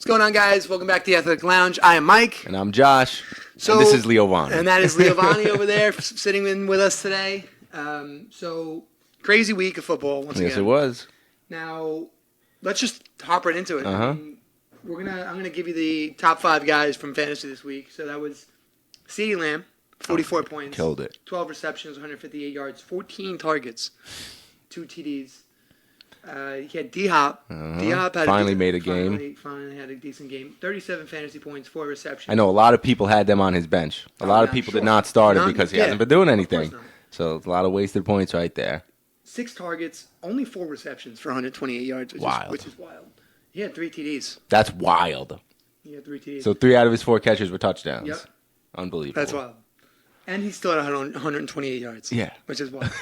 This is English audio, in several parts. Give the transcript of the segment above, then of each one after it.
going on, guys? Welcome back to the Athletic Lounge. I am Mike. And I'm Josh. And this is Leovani. And that is Leovani over there sitting in with us today. So, crazy week of football once again. Yes, it was. Now, let's just hop right into it. Uh-huh. I'm gonna give you the top 5 guys from fantasy this week. So that was CeeDee Lamb, 44 points. Killed it. 12 receptions, 158 yards, 14 targets, 2 TDs. He had D-Hop. Uh-huh. D-Hop had finally made a game. Finally had a decent game. 37 fantasy points, 4 receptions. I know a lot of people had them on his bench. A lot of people did not start him because he hasn't been doing anything. So it's a lot of wasted points right there. 6 targets, only 4 receptions for 128 yards, which is wild. He had 3 TDs. That's wild. He had 3 TDs. So 3 out of his 4 catches were touchdowns. Yep. Unbelievable. That's wild. And he still had 128 yards. Yeah. Which is wild.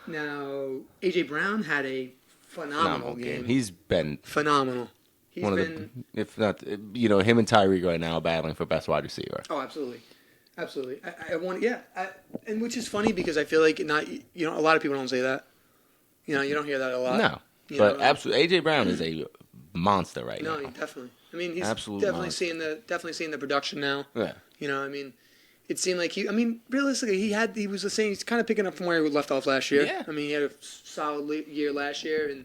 Now, A.J. Brown had a phenomenal game. He's been phenomenal. He's one been, of the, if not, him and Tyreek right now battling for best wide receiver. Oh, absolutely. Absolutely. I want, and which is funny because I feel like a lot of people don't say that. You don't hear that a lot. No. But absolutely, A.J. Brown is a monster right now. No, definitely. I mean, he's absolutely definitely seeing the production now. Yeah. It seemed like realistically, he was the same. He's kind of picking up from where he left off last year. Yeah. He had a solid year last year, and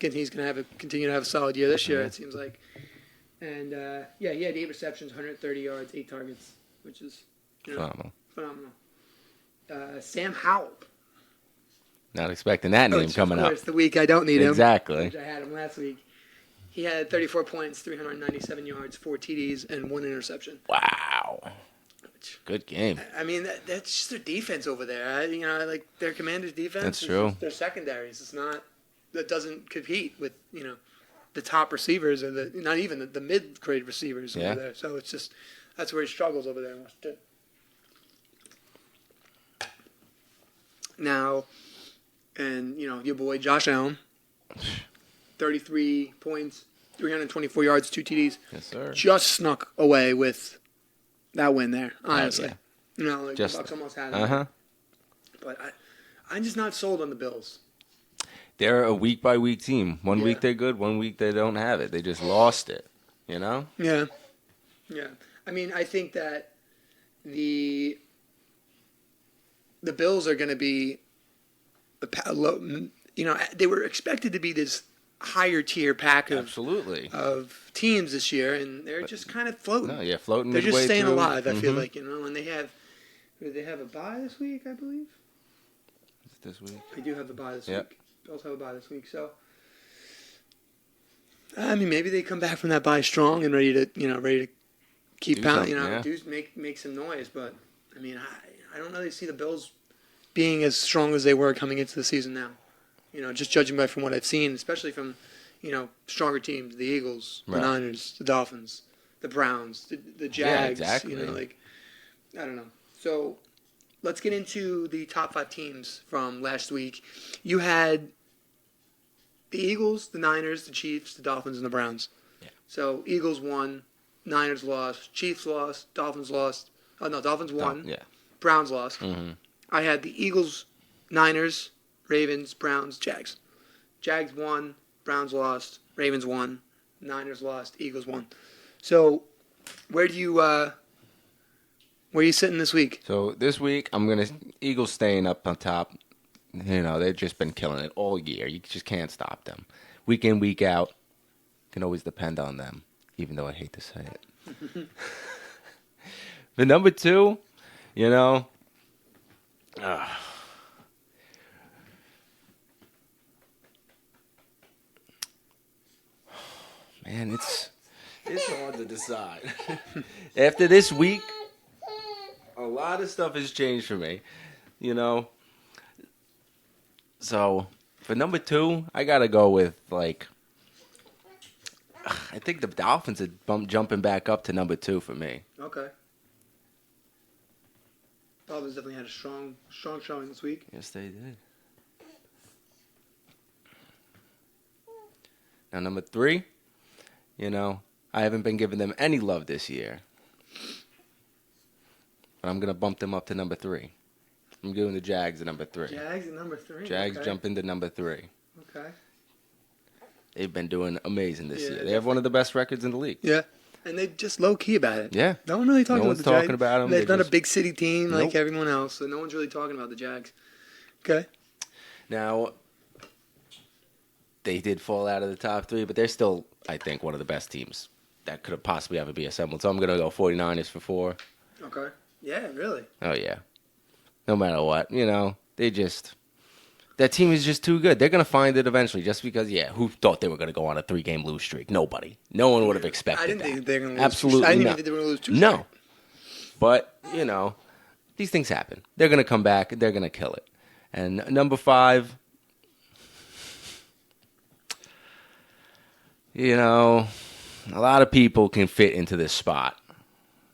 he's going to continue to have a solid year this year. Mm-hmm. It seems like. And he had 8 receptions, 130 yards, 8 targets, which is phenomenal. Sam Howell. Not expecting that name coming up. It's the week I don't need him. Exactly. Which I had him last week. He had 34 points, 397 yards, 4 TDs, and 1 interception. Wow. Good game. That's just their defense over there. Like their Commanders' defense. That's true. Their secondaries. That doesn't compete with the top receivers or not even the mid-grade receivers over there. So it's just that's where he struggles over there. Now, and your boy Josh Allen, 33 points, 324 yards, 2 TDs. Yes, sir. Just snuck away with that win there, honestly. Yeah. The Bucs almost had it. Uh-huh. But I'm just not sold on the Bills. They're a week-by-week team. One week they're good, one week they don't have it. They just lost it, Yeah. Yeah. I think that the Bills are going to be, they were expected to be this higher tier pack of teams this year, and they're just kind of floating. No, yeah, floating. They're just staying through. alive. I feel like and they have a bye this week, I believe. Is it this week? They do have the bye this week. Bills have a bye this week, so maybe they come back from that bye strong and ready to keep pounding, make some noise. But I don't really see the Bills being as strong as they were coming into the season now. Just judging from what I've seen, especially from, stronger teams, the Eagles, the Niners, the Dolphins, the Browns, the Jags. Yeah, exactly. I don't know. So let's get into the top 5 teams from last week. You had the Eagles, the Niners, the Chiefs, the Dolphins, and the Browns. Yeah. So Eagles won, Niners lost, Chiefs lost, Dolphins lost. Oh, no, Dolphins won. Browns lost. Mm-hmm. I had the Eagles, Niners, Ravens, Browns, Jags. Jags won, Browns lost, Ravens won, Niners lost, Eagles won. So, where are you sitting this week? So this week Eagles staying up on top. They've just been killing it all year. You just can't stop them. Week in, week out, can always depend on them, even though I hate to say it. The number 2, man, it's hard to decide. After this week, a lot of stuff has changed for me, So, for number 2, I gotta go with I think the Dolphins are jumping back up to number 2 for me. Okay. Dolphins definitely had a strong showing this week. Yes, they did. Now, number 3, I haven't been giving them any love this year. But I'm going to bump them up to number 3. I'm doing the Jags at number 3. Jags at number 3? Jags jump into number 3. Okay. They've been doing amazing this Yeah, year. They have one of the best records in the league. Yeah. And they're just low key about it. Yeah. No one really talks No about one's the talking Jags. about 'em. They're They not just- a big city team like Nope. everyone else, so no one's really talking about the Jags. Okay. Now, they did fall out of the top 3, but they're still, I think, one of the best teams that could have possibly ever be assembled. So I'm going to go 49ers for 4. Okay. Yeah, really. Oh, yeah. No matter what, they just... That team is just too good. They're going to find it eventually just because, who thought they were going to go on a 3-game lose streak? Nobody. No one would have expected I didn't that. think they were going to lose. Absolutely I didn't not. even think they were going to lose 2 No. straight. But, these things happen. They're going to come back. They're going to kill it. And number 5, a lot of people can fit into this spot.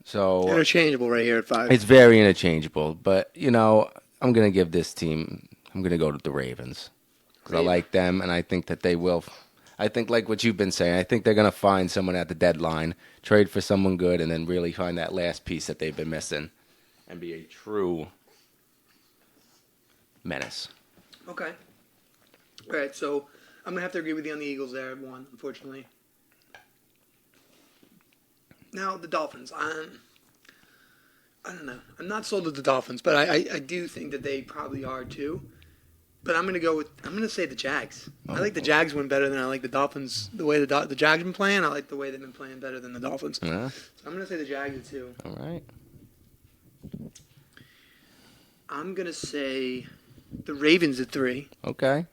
So Interchangeable right here at 5. it's very interchangeable. But, I'm going to give this team, I'm going to go to the Ravens. Because I like them, and I think that they will. I think, like what you've been saying, I think they're going to find someone at the deadline, trade for someone good, and then really find that last piece that they've been missing and be a true menace. Okay. All right, so I'm going to have to agree with you on the Eagles there at 1, unfortunately. Now, the Dolphins. I don't know. I'm not sold with the Dolphins, but I do think that they probably are too. But I'm going to say the Jags. I like the Jags win better than I like the Dolphins. The way the Jags have been playing, I like the way they've been playing better than the Dolphins. Yeah. So I'm going to say the Jags at 2. All right. I'm going to say the Ravens at 3. Okay.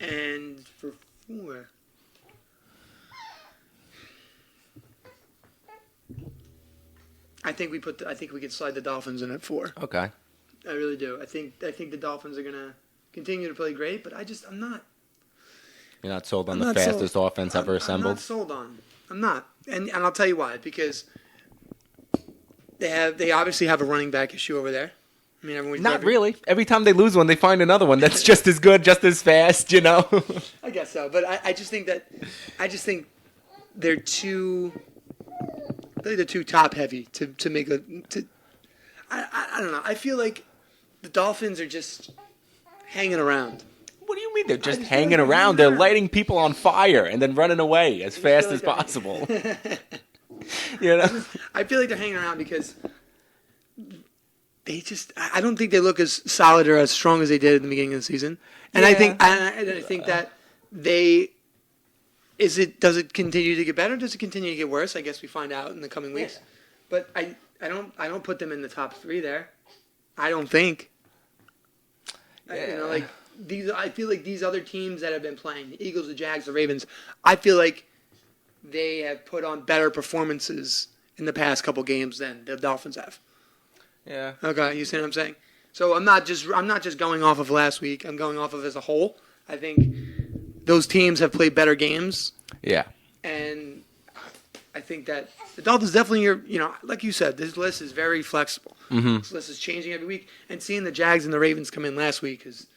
And for 4, I think we could slide the Dolphins in at 4. Okay. I really do. I think the Dolphins are gonna continue to play great, but I'm not. You're not sold on I'm the not fastest sold. offense ever I'm assembled? not sold on. I'm not, and I'll tell you why. Because they obviously have a running back issue over there. I mean, everyone's Not really. Every time they lose one, they find another one that's just as good, just as fast, I guess so, but I just think they're too. I think they're too top heavy to make a. I don't know. I feel like the Dolphins are just hanging around. What do you mean they're just just feel hanging like they're around? hanging They're around. lighting people on fire and then running away as fast feel as like possible. I feel like they're hanging around because they just. I don't think they look as solid or as strong as they did at the beginning of the season, and I think that they. Does it continue to get better? Does it continue to get worse? I guess we find out in the coming weeks. But I don't put them in the top 3 there. I don't think. Yeah. I feel like these other teams that have been playing, the Eagles, the Jags, the Ravens, I feel like they have put on better performances in the past couple games than the Dolphins have. Yeah. Okay, you see what I'm saying? So I'm not just going off of last week. I'm going off of as a whole. I think those teams have played better games, Yeah. and I think that the Dolphins definitely are, like you said, this list is very flexible. Mm-hmm. This list is changing every week, and seeing the Jags and the Ravens come in last week is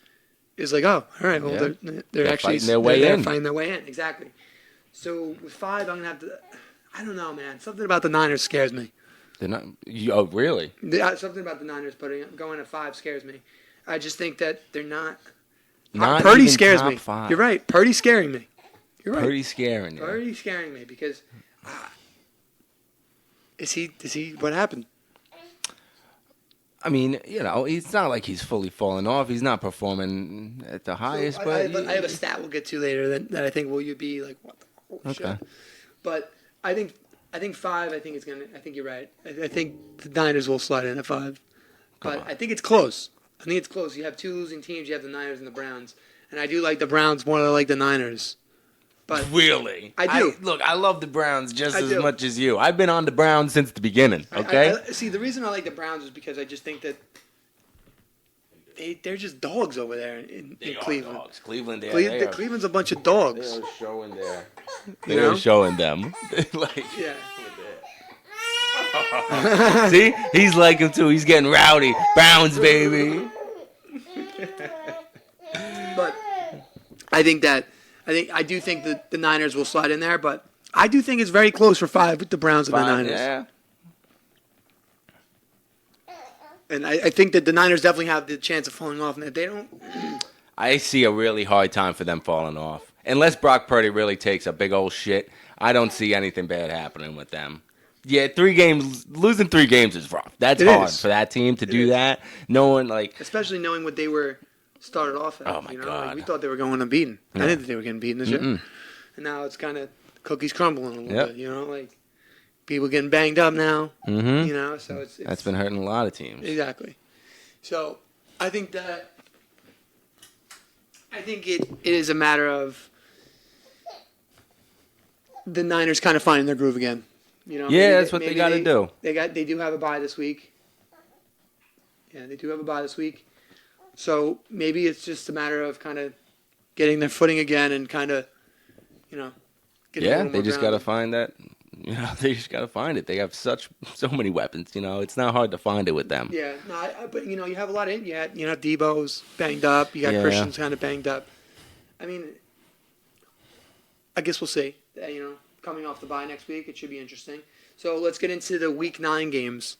like, oh, all right, well, Yeah. they're actually fighting their way they're in. fighting their way in, exactly. So with 5, I'm gonna have to. I don't know, man. Something about the Niners scares me. They're not. Oh, really? Something about the Niners going at 5 scares me. I just think that they're not. Not Purdy even scares top me. 5. You're right. Purdy's scaring me. You're right. Purdy's scaring you. Purdy's scaring me because is he? What happened? I mean, it's not like he's fully fallen off. He's not performing at the highest, So but I have a stat we'll get to later that I think will you be like what the holy shit. But I think 5. I think you're right. I think the Niners will slide in at 5, but I think it's close. You have 2 losing teams. You have the Niners and the Browns, and I do like the Browns more than I like the Niners. But really, I do. Look, I love the Browns just as do. much as you. I've been on the Browns since the beginning. Okay. See, the reason I like the Browns is because I just think that they're just dogs over there in Cleveland. Dogs. Cleveland, Cleveland's a bunch of dogs. They are showing their. You know? They're showing them. Like, Yeah. see, he's like him too. He's getting rowdy. Browns, baby. But I do think that the Niners will slide in there, but I do think it's very close for 5 with the Browns and the Niners. Yeah. And I think that the Niners definitely have the chance of falling off. And if they don't, I see a really hard time for them falling off. Unless Brock Purdy really takes a big old shit, I don't see anything bad happening with them. Yeah, losing 3 games is rough. That's hard for that team to do that. No one especially knowing what they were started off at. Oh my God. Like we thought they were going unbeaten. I didn't think they were getting beaten this year. And now it's kind of cookies crumbling a little bit. Like people getting banged up now. Mm-hmm. So it's that's been hurting a lot of teams. Exactly. So I think it is a matter of the Niners kind of finding their groove again. That's what they got to do. They do have a bye this week. Yeah, they do have a bye this week. So maybe it's just a matter of kind of getting their footing again and kind of, getting they just got to find that. They just got to find it. They have so many weapons. It's not hard to find it with them. Yeah, no, but you have a lot of Debo's banged up. You got Christian's kind of banged up. I mean, I guess we'll see. Coming off the bye next week, it should be interesting. So let's get into the Week 9 games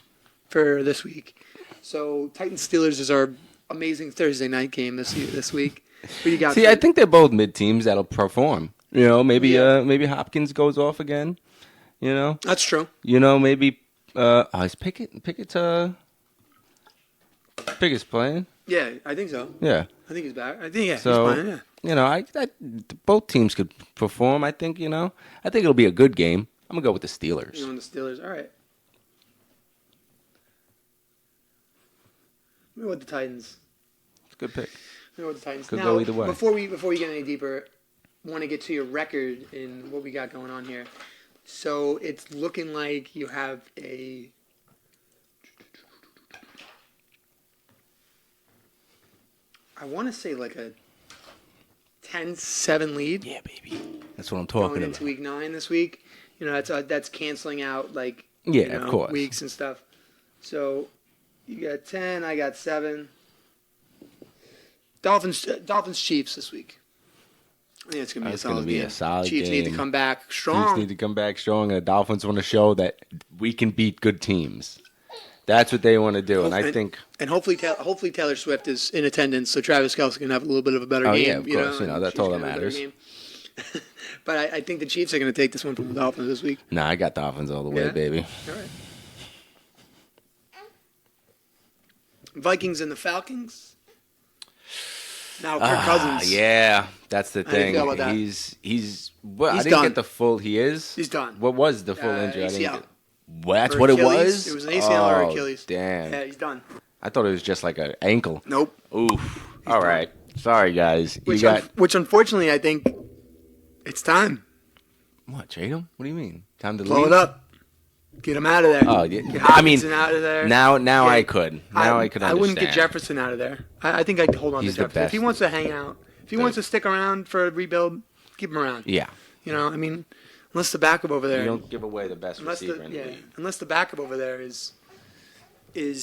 for this week. So Titans Steelers is our amazing Thursday night game this week. Who you got? See, I think they're both mid teams that'll perform. Maybe Hopkins goes off again. That's true. Maybe is Pickett's playing? Yeah, I think so. Yeah, I think he's back. I think so, he's playing. Yeah. Both teams could perform. I think it'll be a good game. I'm gonna go with the Steelers. You on the Steelers? All right. Let me go with the Titans. It's a good pick. Let me go with the Titans. Could now, go either way. Before we get any deeper, want to get to your record and what we got going on here. So it's looking like you have a. I want to say like a 10-7 lead. Yeah, baby. That's what I'm talking going about. Into Week 9 this week. That's canceling out of course, weeks and stuff. So you got 10, I got 7. Dolphins Chiefs this week. I think it's gonna be a solid game. Chiefs need to come back strong. Chiefs need to come back strong, and the Dolphins want to show that we can beat good teams. That's what they want to do, and I think. And hopefully Taylor Swift is in attendance, so Travis Kelce can have a little bit of a better game. Yeah, of course. That's all that matters. But I think the Chiefs are going to take this one from the Dolphins this week. Nah, I got Dolphins all the way, baby. All right. Vikings and the Falcons. Now Kirk Cousins. Yeah, that's the thing. How do you feel about that? He's I didn't done. Get the full. He is. He's done. What was the full injury? ACL. That's what it was? It was an ACL or Achilles. Damn. Yeah, he's done. I thought it was just like an ankle. Nope. Oof. All right. Sorry, guys. Which unfortunately, I think it's time. What, trade him? What do you mean? Time to blow leave? it up. Get him out of there. Oh, yeah. Get Hopkinson out of there. Now I could. I could understand. I wouldn't get Jefferson out of there. I think I'd hold on to Jefferson. If he wants to hang out, if he wants to stick around for a rebuild, keep him around. Yeah. Unless the backup over there. You don't give away the best receiver in the league. Unless the backup over there is a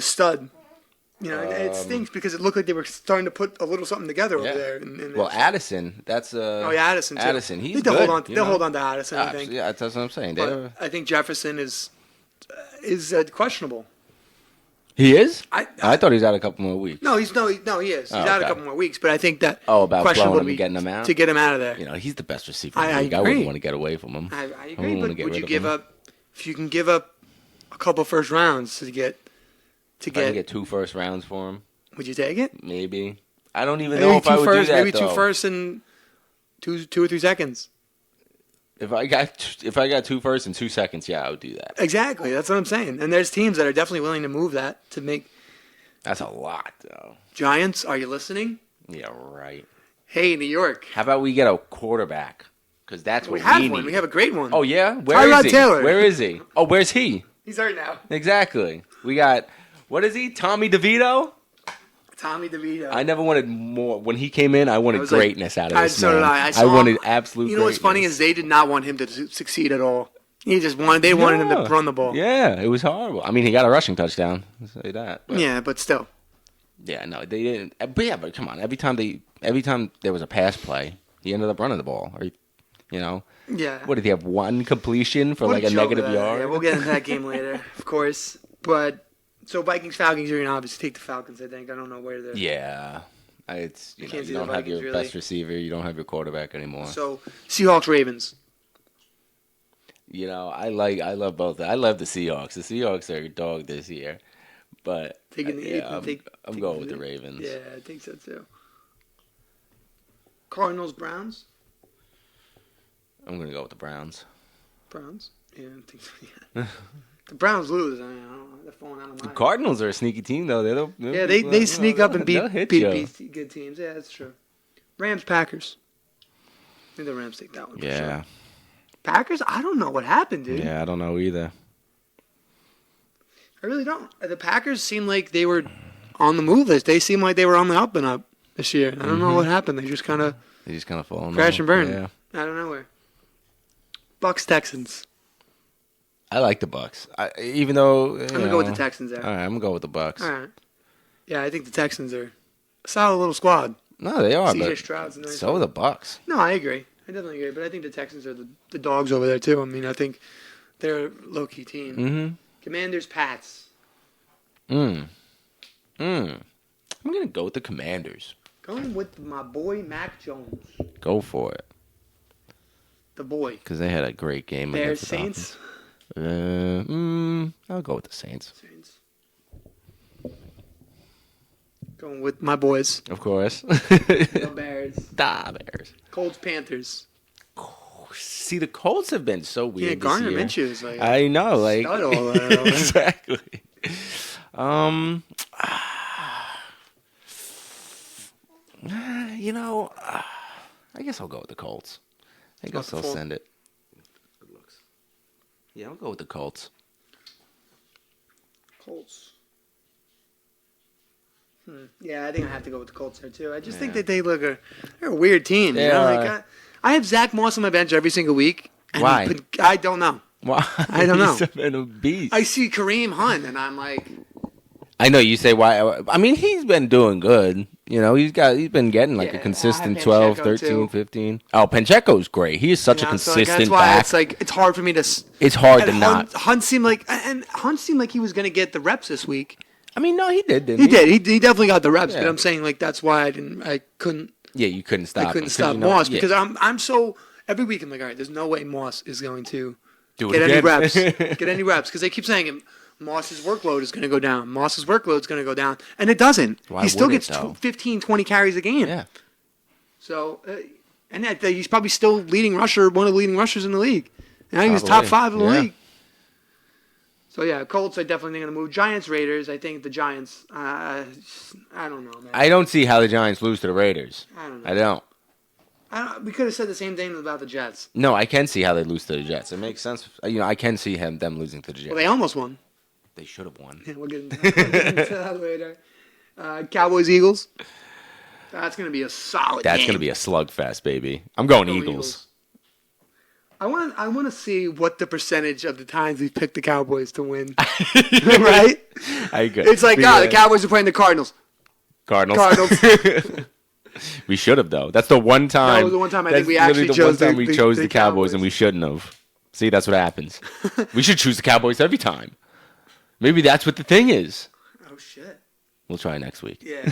stud. It stinks because it looked like they were starting to put a little something together over there. Well, Addison, that's Addison too. Addison, he's they'll good. They'll hold on to Addison. I think. Yeah, that's what I'm saying. But I think Jefferson is questionable. He is? I thought he was out a couple more weeks. No, he is. He's out a couple more weeks, but I think that about questionable blowing him and getting him out to get him out of there. He's the best receiver. I agree. I wouldn't want to get away from him. I agree, but would you give up if you can give up a couple first rounds to get I can get 2 first rounds for him? Would you take it? Maybe. I don't even know if I would do that. Maybe 2 firsts in 2 or 3 seconds. If I got 2 firsts in 2 seconds, yeah, I would do that. Exactly, that's what I'm saying. And there's teams that are definitely willing to move that to make. That's a lot, though. Giants, are you listening? Yeah, right. Hey, New York. How about we get a quarterback? Because that's what we have need. one. We have a great one. Oh yeah, where is he? Taylor. Where is he? Oh, where's he? He's hurt now. Exactly. We got what is he? Tommy DeVito. Tommy DeVito. I never wanted more. When he came in, I wanted greatness out of this so man. Did I wanted absolute. You know what's funny is they did not want him to succeed at all. They wanted him to run the ball. Yeah, it was horrible. I mean, he got a rushing touchdown. I'll say that. But. Yeah, but still. Yeah, no, they didn't. But come on. Every time there was a pass play, he ended up running the ball. Or, Yeah. What did he have? One completion for What like a joke negative that. yard? Yeah, we'll get into that game later, of course. But so Vikings-Falcons, you're going to obviously take the Falcons, I think. I don't know where they're. Yeah. It's you can't see the don't have your Vikings, really. best receiver. You don't have your quarterback anymore. So Seahawks-Ravens. I love both. I love the Seahawks. The Seahawks are a dog this year, but I'm going with the Ravens. Yeah, I think so too. Cardinals-Browns. I'm gonna go with the Browns. Browns. Yeah, I think so. Yeah. The Browns lose. I don't know. They're falling out of The my. Cardinals are a sneaky team, though. They sneak up and they'll beat hit you. good teams. Yeah, that's true. Rams-Packers. I think the Rams take that one. For Yeah, sure. Packers. I don't know what happened, dude. yeah. I don't know either. I really don't. The Packers seem like they were on the move list. They seem like they were on the up and up this year. I don't know what happened. They just kind of fall crash and burn. Yeah. Out of nowhere. Bucks-Texans. I like the Bucks. Even though I'm gonna go with the Texans there. All right, I'm gonna go with the Bucks. All right. Yeah, I think the Texans are a solid little squad. No, they are. CJ But Stroud's a nice so are the Bucks. No, I agree. I definitely agree. But I think the Texans are the dogs over there too. I mean, I think they're a low key team. Mm-hmm. Commanders, Pats. I'm gonna go with the Commanders. Going with my boy Mac Jones. Go for it. The boy. Because they had a great game Bears, against the Saints. I'll go with the Saints. Saints. Going with my boys. Of course. The Bears. Da Bears. Colts, Panthers. See, the Colts have been so weird Yeah, Gardner this year. Minshew is like I know, like stud all around. exactly. I guess I'll go with the Colts. I guess I'll send it. Good looks. Yeah, I'll go with the Colts. Colts. Yeah, I think I have to go with the Colts there too. I just think that they're a weird team. They You know? are. Like, I have Zach Moss on my bench every single week. And Why? I don't know. Why? I don't know. He's been a beast. I see Kareem Hunt, and I'm like, I know you say why. I mean, he's been doing good. He's been getting like Yeah, a consistent I have 12, Pacheco 13, too. 15. Oh, Pacheco's great. He is such a so consistent that's why back. it's like it's hard for me to. It's hard and to not. Hunt seemed like he was going to get the reps this week. I mean, no, he did, didn't He did. He definitely got the reps. Yeah. But I'm saying like that's why I couldn't. Yeah, you couldn't stop. I couldn't him, 'cause stop Moss because I'm so every week I'm like, all right, there's no way Moss is going to do get it any again. reps. Get any reps because they keep saying Moss's workload is going to go down. Moss's workload is going to go down, and it doesn't. Why he still would gets it, though? 15, 20 carries a game. Yeah. So, and he's probably still leading rusher, one of the leading rushers in the league. And I think he's top Probably. 5 in the Yeah. league. So yeah, Colts I definitely going to move. Giants, Raiders. I think the Giants. I don't know, man. I don't see how the Giants lose to the Raiders. I don't know. I don't. We could have said the same thing about the Jets. No, I can see how they lose to the Jets. It makes sense. I can see them losing to the Jets. Well, they almost won. They should have won. Yeah, we'll get into that later. Cowboys, Eagles. That's going to be a solid That's game. going to be a slugfest, baby. I'm going Go Eagles. I want to see what the percentage of the times we picked the Cowboys to win. Right? I agree. It's like, the Cowboys are playing the Cardinals. Cardinals. We should have, though. That's the one time. That was the one time I think that's we actually literally chose the one time the- we chose the the Cowboys, Cowboys. and we shouldn't have. See, that's what happens. We should choose the Cowboys every time. Maybe that's what the thing is. Oh, shit. We'll try next week. Yeah.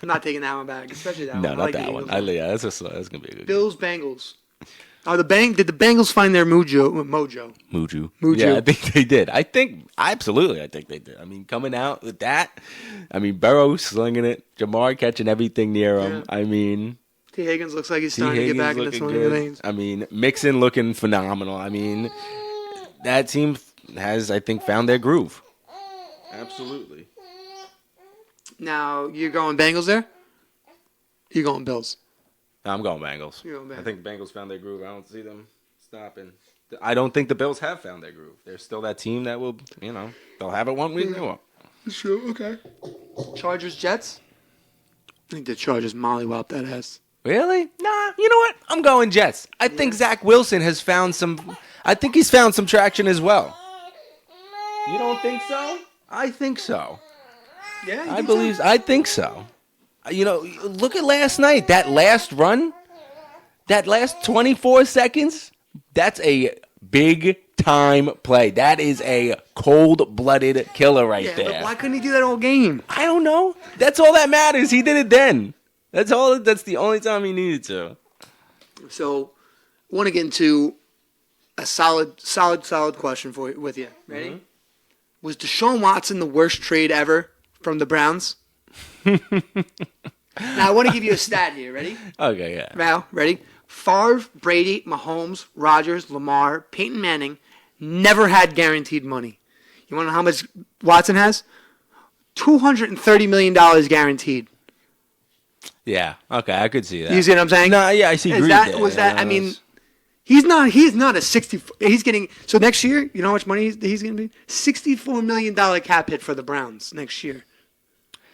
I'm not taking that one back, especially that No, one. I not like the that Eagles one. Yeah, that's gonna be a good Bills, Bengals. Did the Bengals find their mojo? Muju. Muju. Yeah, I think they did. I think they did. I mean, coming out with that. I mean, Burrow slinging it, Jamar catching everything near him. Yeah. I mean, T. Higgins looks like he's T. starting to get Higgins back into looking swing of good. things. I mean, Mixon looking phenomenal. I mean, that team has, I think, found their groove. Absolutely. Now, you're going Bengals there? You're going Bills. I'm going Bengals. You're going Bengals. I think Bengals found their groove. I don't see them stopping. I don't think the Bills have found their groove. They're still that team that will, they'll have it one week. They won't. Sure, okay. Chargers, Jets? I think the Chargers mollywop that ass. Really? Nah. You know what? I'm going Jets. I think Zach Wilson has found some. I think he's found some traction as well. You don't think so? I think so. Yeah, I think so. Look at last night. That last run. That last 24 seconds That's a big time play. That is a cold-blooded killer right there. But why couldn't he do that all game? I don't know. That's all that matters. He did it then. That's all. That's the only time he needed to. So, I want to get into a solid question with you. Ready? Mm-hmm. Was Deshaun Watson the worst trade ever from the Browns? Now, I want to give you a stat here. Ready? Okay, yeah. Val, ready? Favre, Brady, Mahomes, Rodgers, Lamar, Peyton Manning never had guaranteed money. You want to know how much Watson has? $230 million guaranteed. Yeah. Okay, I could see that. You see what I'm saying? No, yeah, I see. I mean, he's not a 60. He's getting so next year. You know how much money he's going to be? $64 million cap hit for the Browns next year.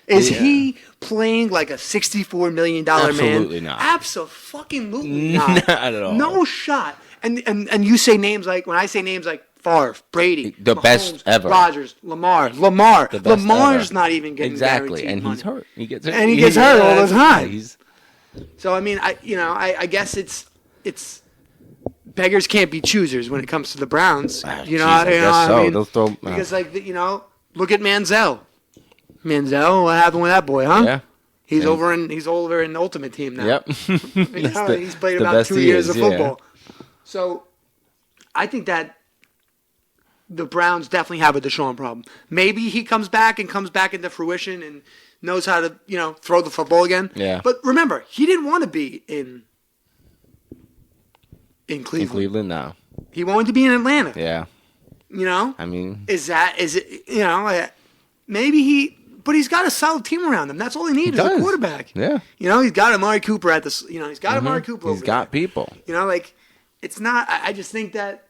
Is he playing like a $64 million man? Absolutely not. Absolutely not. Not at all. No shot. And you say names like, when I say names like Favre, Brady, the Mahomes, best ever. Rodgers, Lamar. Lamar's ever. Not even getting exactly, and money. He's hurt. He gets hurt. And he gets hurt all the time. Yeah, so I mean, I guess it's beggars can't be choosers when it comes to the Browns. I mean, they'll throw, because look at Manziel. What happened with that boy, huh? Yeah. He's over in the Ultimate Team now. Yep. He's played about 2 years of football. Yeah. So I think that the Browns definitely have a Deshaun problem. Maybe he comes back into fruition and knows how to, throw the football again. Yeah. But remember, he didn't want to be in Cleveland. In Cleveland, no. He wanted to be in Atlanta. Yeah. I mean, but he's got a solid team around him. That's all he needs is a quarterback. Yeah. He's got Amari Cooper Amari Cooper over He's got there. people. It's not, I just think that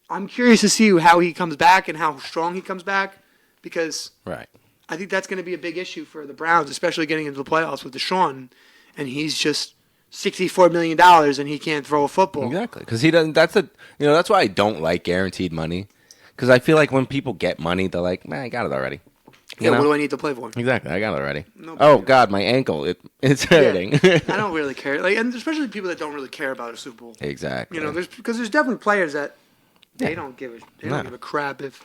I'm curious to see how he comes back and how strong he comes back because right. I think that's going to be a big issue for the Browns, especially getting into the playoffs with Deshaun, and he's just $64 million and he can't throw a football. Exactly, because he doesn't. That's why I don't like guaranteed money, because I feel like when people get money, they're like, man, I got it already. What do I need to play for? Exactly, I got it already. Oh God, my ankle, it's hurting. Yeah, I don't really care, and especially people that don't really care about a Super Bowl. Exactly. Because there's definitely players that they don't give a crap if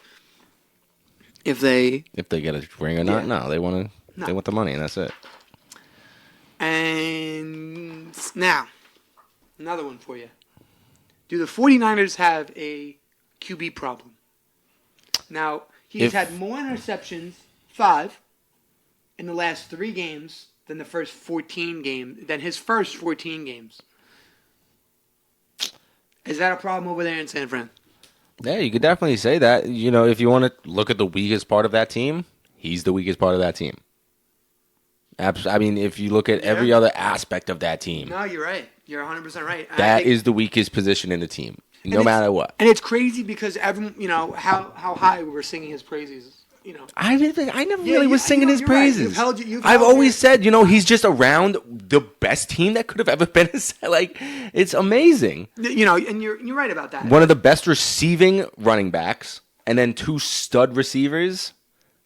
they get a ring or not. No, they want the money, and that's it. And now, another one for you. Do the 49ers have a QB problem? Now, he's had more interceptions, 5, in the last 3 games than his first 14 games. Is that a problem over there in San Fran? Yeah, you could definitely say that. If you want to look at the weakest part of that team, he's the weakest part of that team. I mean, if you look at every other aspect of that team. No, you're right. You're 100% right. That is the weakest position in the team, no matter what. And it's crazy because everyone, how high we were singing his praises. I never really was singing his praises. Right. I've always said, he's just around the best team that could have ever been. It's amazing. And you're right about that. One of the best receiving running backs, and then 2 stud receivers.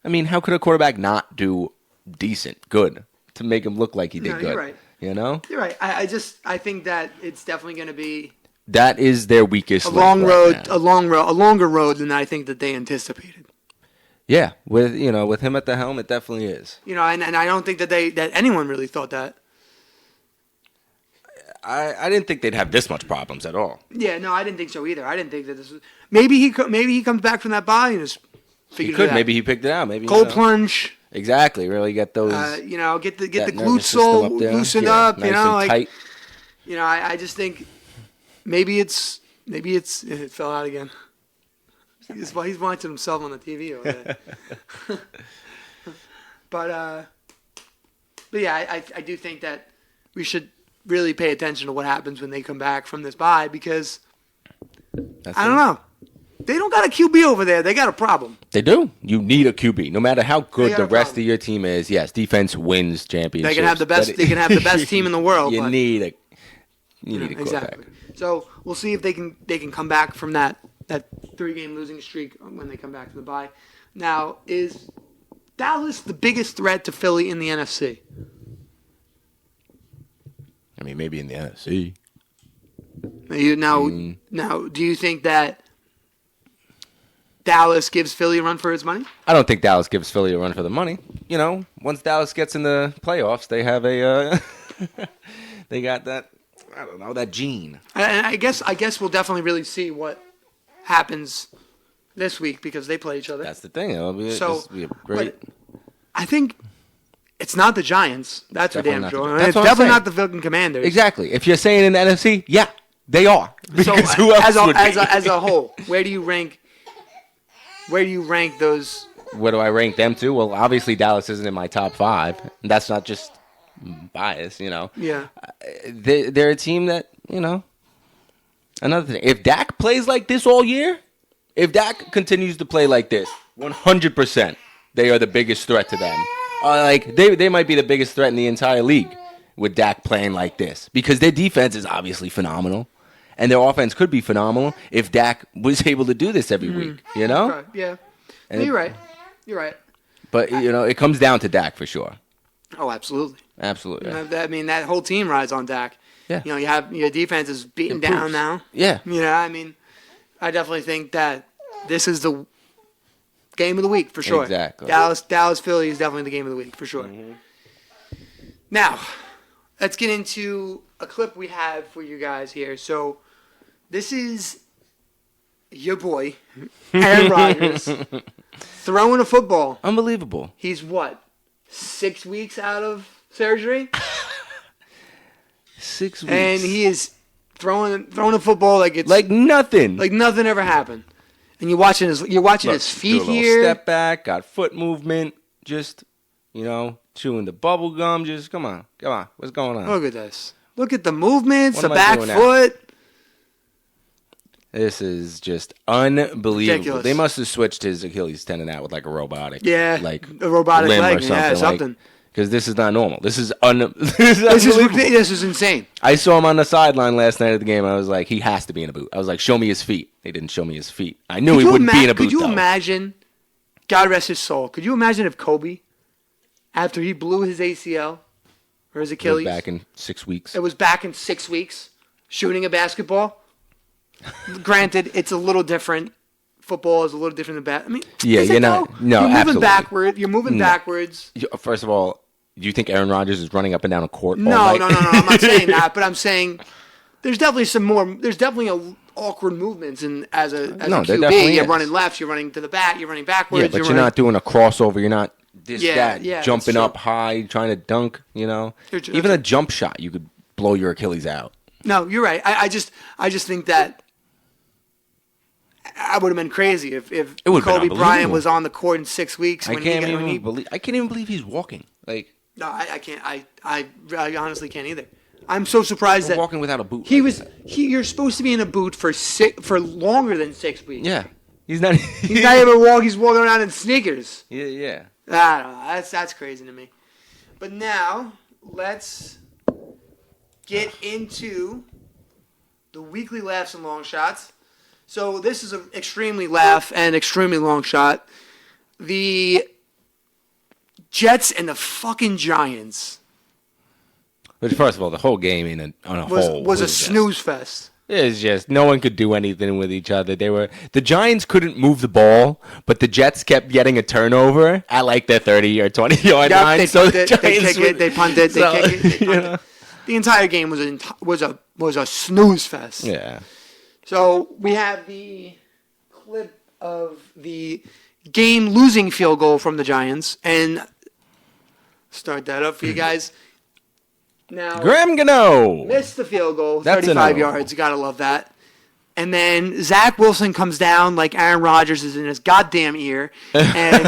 I mean, how could a quarterback not do decent, good, to make him look like he did good? You're right. You're right. I think that it's definitely going to be that is their weakest. A longer road than I think that they anticipated. Yeah, with him at the helm, it definitely is. And I don't think that anyone really thought that. I didn't think they'd have this much problems at all. Yeah, no, I didn't think so either. I didn't think that this was maybe he comes back from that bye and just figured it out. Maybe he picked it out. Maybe cold plunge. Exactly. Really get those. Get the glutes all loosened up. Nice and tight. I just think maybe it fell out again. He's watching himself on the TV over there. But yeah, I do think that we should really pay attention to what happens when they come back from this bye because I don't know. They don't got a QB over there. They got a problem. They do. You need a QB. No matter how good the rest of your team is, yes, defense wins championships. They can have the best. They can have the best team in the world. You need a quarterback. Exactly. So we'll see if they can come back from that 3-game losing streak when they come back to the bye. Now, is Dallas the biggest threat to Philly in the NFC? I mean, maybe in the NFC. Now, do you think that Dallas gives Philly a run for its money? I don't think Dallas gives Philly a run for the money. Once Dallas gets in the playoffs, they have a they got that, I don't know, that gene. And I guess we'll definitely really see what happens this week because they play each other. That's the thing. It'll be a great. I think it's not the Giants. That's for damn sure. It's definitely not the fucking Commanders. Exactly. If you're saying in the NFC, yeah, they are. Because so who else would be? As a whole, where do you rank those? Where do I rank them to? Well, obviously Dallas isn't in my top 5. And that's not just bias, Yeah. They're a team that, Another thing, if Dak plays like this all year, if Dak continues to play like this, 100%, they are the biggest threat to them. They might be the biggest threat in the entire league with Dak playing like this because their defense is obviously phenomenal, and their offense could be phenomenal if Dak was able to do this every week. Right. Yeah. You're right. But it comes down to Dak for sure. Oh, absolutely. Absolutely. I mean, that whole team rides on Dak. Yeah. You have your defense is beaten down now. Yeah. I mean, I definitely think that this is the game of the week for sure. Exactly. Dallas Philly is definitely the game of the week for sure. Mm-hmm. Now, let's get into a clip we have for you guys here. So, this is your boy, Aaron Rodgers, throwing a football. Unbelievable. He's 6 weeks out of surgery? 6 weeks. And he is throwing a football like it's like nothing. Like nothing ever happened. And you're watching his feet here. Step back, got foot movement, just chewing the bubble gum. Just come on, what's going on? Look at this. Look at the movements, the What am I back doing foot. This is just unbelievable. Ridiculous. They must have switched his Achilles tendon out with like a robotic, like a robotic limb leg, or something. something. Because this is not normal. This is this is insane. I saw him on the sideline last night at the game. I was like, he has to be in a boot. I was like, show me his feet. They didn't show me his feet. I knew he wouldn't be in a boot. Could you though. imagine? God rest his soul. Could you imagine if Kobe, after he blew his ACL or his Achilles, back in 6 weeks? It was back in 6 weeks, shooting a basketball. Granted, it's a little different. Football is a little different than basketball. I mean, you're not. No, you're moving absolutely. backward. You're moving backwards. First of all, do you think Aaron Rodgers is running up and down a court? No. I'm not saying that, but I'm saying there's definitely some more. There's definitely awkward movements, and as a QB, you're running left, you're running to the back, you're running backwards. Yeah, but you're not doing a crossover. You're not jumping true. up high, trying to dunk. Even a jump shot, you could blow your Achilles out. No, you're right. I just think that I would have been crazy if Kobe Bryant was on the court in 6 weeks. I can't even believe he's walking. No, I can't. I honestly can't either. I'm so surprised that walking without a boot. You're supposed to be in a boot for longer than 6 weeks. Yeah, he's not. He's not even walking. He's walking around in sneakers. Yeah. I don't know. That's crazy to me. But now let's get into the weekly laughs and long shots. So this is an extremely laugh and extremely long shot. The Jets and the fucking Giants. But first of all, the whole game was a snooze fest. It's just no one could do anything with each other. The Giants couldn't move the ball, but the Jets kept getting a turnover at like their 30 or 20-yard line. They punt it, they kick it, they punt it, they kick it, they punt it. The entire game was a snooze fest. Yeah. So we have the clip of the game-losing field goal from the Giants, and start that up for you guys. Now, Graham Gano missed the field goal, 35 yards. You gotta love that. And then Zach Wilson comes down like Aaron Rodgers is in his goddamn ear, and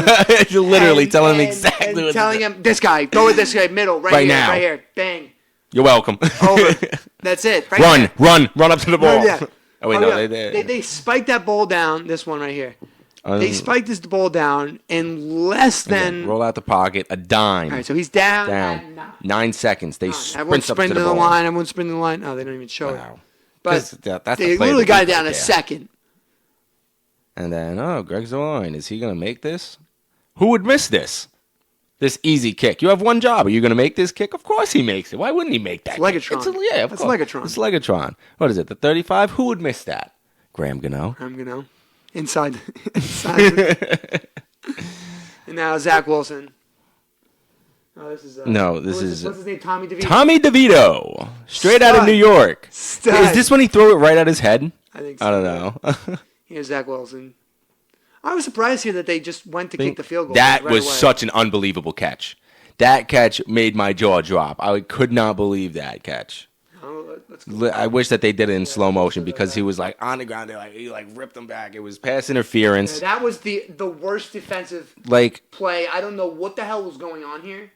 telling him exactly what telling him this guy, go with this guy, middle, right here, now. right here, bang. You're welcome. Over. That's it. Right Run up to the ball. Yeah. Oh wait, they spiked that ball down. This one right here. They spiked this ball down in less than... roll out the pocket, a dime. All right, so he's down. At 9 seconds. They sprint Everyone's up to the the ball. line. Everyone's sprinting the line. Oh, they don't even show it. But that's they literally got it down in a second. And then, Greg Zuerlein, is he going to make this? Who would miss this? This easy kick. You have one job. Are you going to make this kick? Of course he makes it. Why wouldn't he make that? It's Legatron. Of It's course. Legatron. It's Legatron. What is it? The 35? Who would miss that? Graham Gano. Inside. And now Zach Wilson. Oh, this is what's his name? Tommy DeVito. Tommy DeVito, straight out of New York. Stud. Is this when he threw it right at his head? I think so. I don't know. Here's Zach Wilson. I was surprised here that they just went to kick the field goal. That right was away. such an unbelievable catch. That catch made my jaw drop. I could not believe that catch. Oh, let's go. I wish that they did it in slow motion because he was like on the ground. He ripped him back. It was pass interference. That was the worst defensive play. I don't know what the hell was going on here.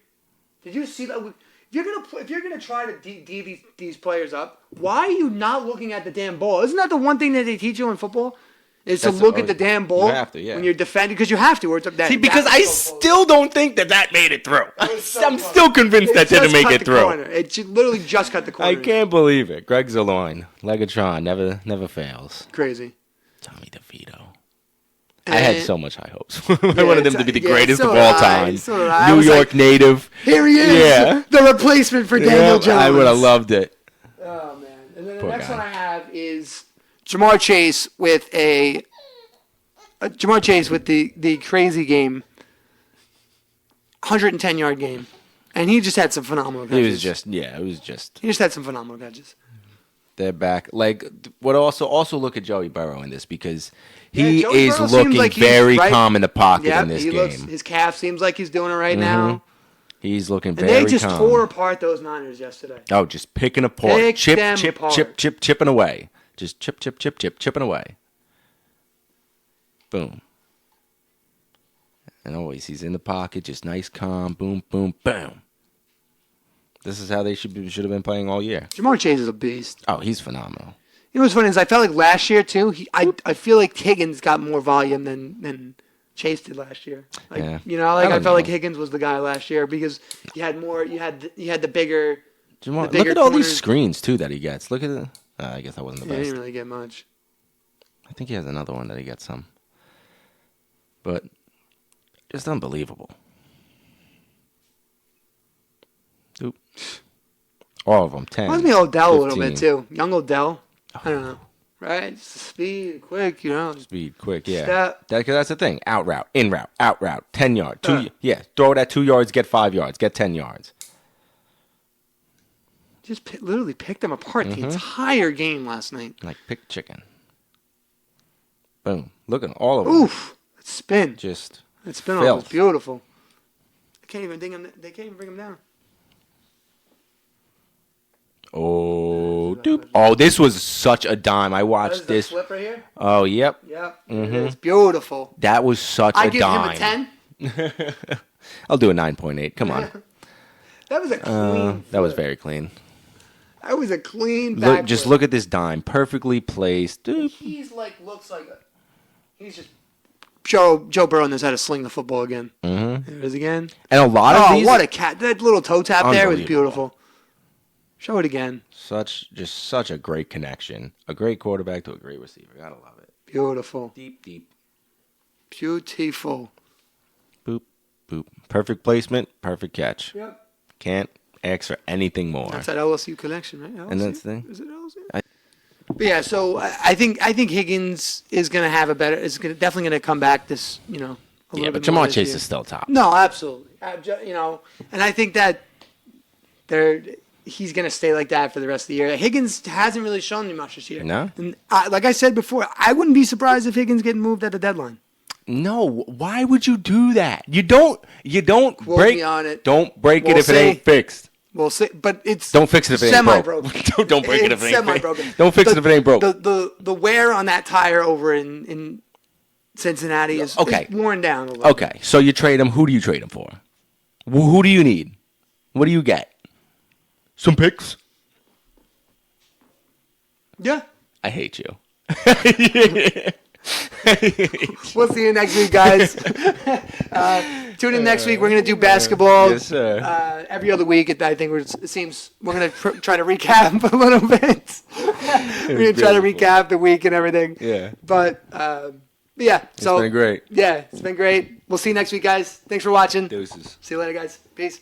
Did you see that? If you're gonna try to D these players up, why are you not looking at the damn ball? Isn't that the one thing that they teach you in football? Is to look at the damn ball when you're defending, because you have to. Or it's that. See, because I still don't think that made it through. I'm still convinced that didn't make it through. It literally just cut the corner. I can't believe it. Greg Zerloin, Legatron, never fails. Crazy. Tommy DeVito. I had so much high hopes. I wanted him to be the greatest so of all time. So New York native. Here he is, the replacement for Daniel Jones. I would have loved it. Oh, man. And then the next one I have is Jamar Chase with the crazy game, 110-yard game. And he just had some phenomenal catches. He just had some phenomenal catches. They're back. Also look at Joey Burrow in this because he is looking very calm in the pocket in this game. His calf seems like he's doing it right now. He's looking very calm. And they just tore apart those Niners yesterday. Oh, just picking apart. Chipping away. Just chipping away. Boom. And always he's in the pocket, just nice, calm, boom, boom, boom. This is how they should have been playing all year. Jamar Chase is a beast. Oh, he's phenomenal. You know what's funny is I felt like last year too. I feel like Higgins got more volume than Chase did last year. I felt like Higgins was the guy last year because you had more. You had the bigger. Jamar, look at all these screens too that he gets. Look at it. I guess that wasn't the best. He didn't really get much. I think he has another one that he gets some. But just unbelievable. Oop. All of them, 10. Reminds me of Odell 15. A little bit, too. Young Odell. I don't know. Right? Speed, quick, Speed, quick, yeah. Step. That's the thing. Out route, in route, out route, 10 yards. Throw it at 2 yards, get 5 yards, get 10 yards. Just literally picked them apart the entire game last night. Like picked chicken. Boom. Look at all of them. Oof. That spin. That spin was beautiful. They can't even bring him down. Oh, dude. Oh, this was such a dime. I watched this. Flip right here? Oh, yep. Yep. It's beautiful. That was such a dime. I give him a 10. I'll do a 9.8. Come on. That was a clean. That was very clean. That was a clean back. Just look at this dime. Perfectly placed. Dude. He's he's just Joe Burrow knows how to sling the football again. There it is again. And a lot of these. Oh, what a cat! That little toe tap there was beautiful. Show it again. Such a great connection. A great quarterback to a great receiver. Gotta love it. Beautiful. Deep. Beautiful. Boop, boop. Perfect placement. Perfect catch. Yep. Can't ask for anything more. That's that LSU connection, right? LSU? And that's the thing. Is it LSU? But yeah, so I think Higgins is going to have definitely going to come back this, a little bit but Jamar Chase year. is still top. No, absolutely. And I think that he's going to stay like that for the rest of the year. Higgins hasn't really shown me much this year. No? And like I said before, I wouldn't be surprised if Higgins getting moved at the deadline. No, why would you do that? You don't Quote break me on it. Don't break it if it ain't fixed. We'll see, but it's don't fix it if it ain't semi-broken. Don't break it if it ain't semi-broken. Don't fix it if it ain't broke. The wear on that tire over in Cincinnati is worn down a little. Okay, so you trade him. Who do you trade him for? Who do you need? What do you get? Some picks. Yeah. I hate you. We'll see you next week, guys. Tune in next week. We're going to do basketball. Yes, sir. Every other week. I think we're going to try to recap a little bit. We're going to try to recap the week and everything. Yeah. But Yeah. It's been great. Yeah, it's been great. We'll see you next week, guys. Thanks for watching. Deuces. See you later, guys. Peace.